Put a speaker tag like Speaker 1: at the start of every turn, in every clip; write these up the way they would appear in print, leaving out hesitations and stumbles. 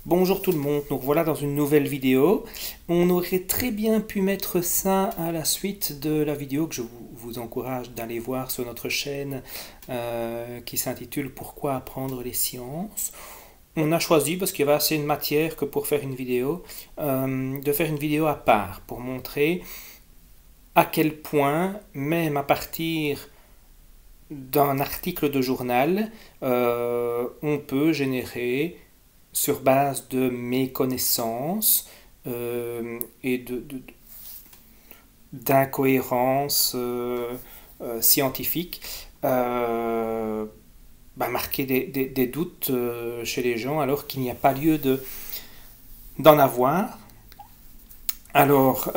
Speaker 1: Bonjour tout le monde, donc voilà dans une nouvelle vidéo. On aurait très bien pu mettre ça à la suite de la vidéo que je vous encourage d'aller voir sur notre chaîne qui s'intitule Pourquoi apprendre les sciences. On a choisi, parce qu'il y avait assez de matière que pour faire une vidéo, de faire une vidéo à part pour montrer à quel point, même à partir d'un article de journal, on peut générer sur base de mes connaissances et d'incohérences scientifiques, marquer des doutes chez les gens alors qu'il n'y a pas lieu d'en avoir. Alors,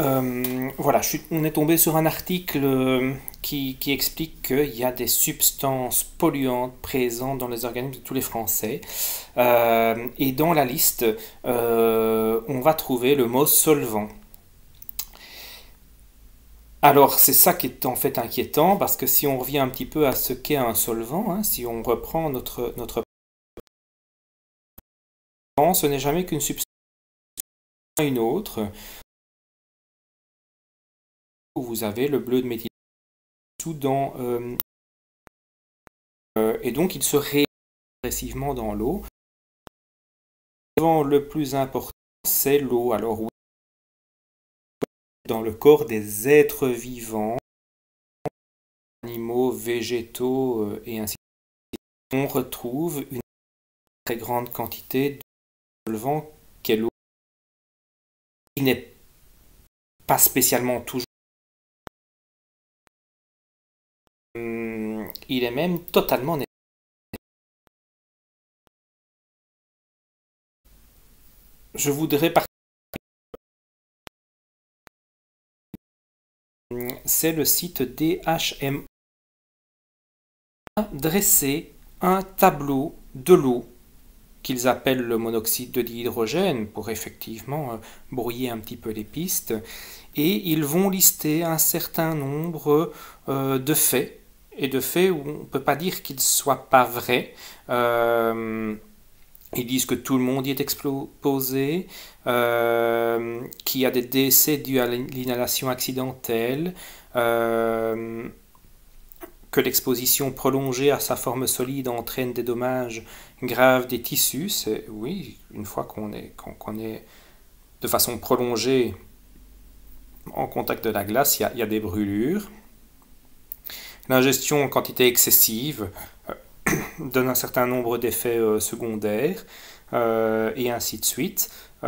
Speaker 1: voilà, on est tombé sur un article qui explique qu'il y a des substances polluantes présentes dans les organismes de tous les Français. Et dans la liste, on va trouver le mot solvant. Alors, c'est ça qui est en fait inquiétant, parce que si on revient un petit peu à ce qu'est un solvant, hein, si on reprend notre plan, ce n'est jamais qu'une substance à une autre. Vous avez le bleu de méthyle dans et donc il se réagit progressivement dans l'eau. Le plus important, c'est l'eau. Alors oui, dans le corps des êtres vivants, animaux, végétaux et ainsi de suite, on retrouve une très grande quantité de solvant qu'est l'eau, qui n'est pas spécialement toujours. Il est même totalement nécessaire. Je voudrais partir. C'est le site DHM dresser un tableau de l'eau qu'ils appellent le monoxyde de dihydrogène pour effectivement brouiller un petit peu les pistes, et ils vont lister un certain nombre de faits, et de faits où on ne peut pas dire qu'ils ne soient pas vrais. Ils disent que tout le monde y est exposé, qu'il y a des décès dus à l'inhalation accidentelle, que l'exposition prolongée à sa forme solide entraîne des dommages graves des tissus. Oui, une fois qu'on est de façon prolongée en contact de la glace, il y a des brûlures. L'ingestion en quantité excessive donne un certain nombre d'effets secondaires, et ainsi de suite. Il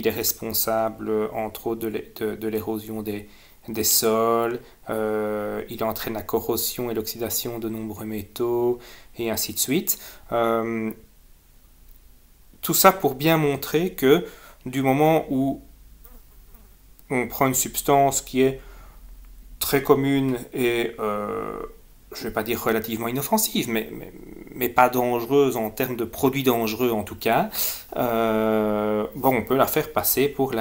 Speaker 1: est responsable, entre autres, de l'érosion des sols, il entraîne la corrosion et l'oxydation de nombreux métaux, et ainsi de suite. Tout ça pour bien montrer que du moment où on prend une substance qui est très commune et je ne vais pas dire relativement inoffensive, mais pas dangereuse en termes de produits dangereux en tout cas, on peut la faire passer pour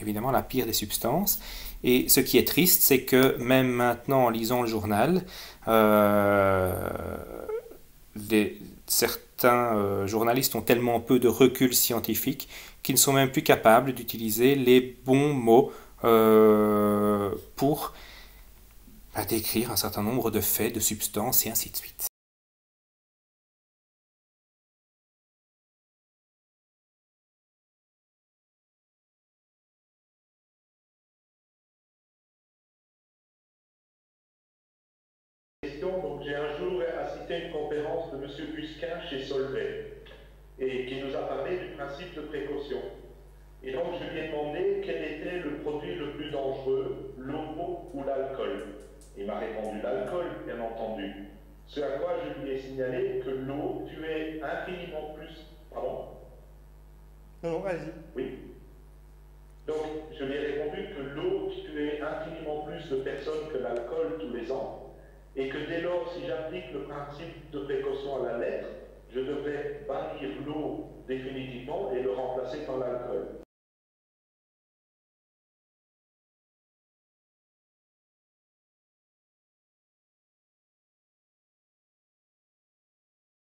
Speaker 1: évidemment la pire des substances. Et ce qui est triste, c'est que même maintenant, en lisant le journal, certains journalistes ont tellement peu de recul scientifique qu'ils ne sont même plus capables d'utiliser les bons mots pour décrire un certain nombre de faits, de substances et ainsi de suite.
Speaker 2: Donc j'ai un jour assisté à une conférence de M. Busquin chez Solvay et qui nous a parlé du principe de précaution. Et donc je lui ai demandé quel était le produit le plus dangereux, l'eau ou l'alcool. Il m'a répondu l'alcool, bien entendu. Ce à quoi je lui ai signalé que l'eau tuait infiniment plus. Pardon?
Speaker 3: Non, non, allez-y.
Speaker 2: Oui. Donc je lui ai répondu que l'eau tuait infiniment plus de personnes que l'alcool tous les ans, et que dès lors, si j'applique le principe de précaution à la lettre, je devrais bannir l'eau définitivement et le remplacer par l'alcool.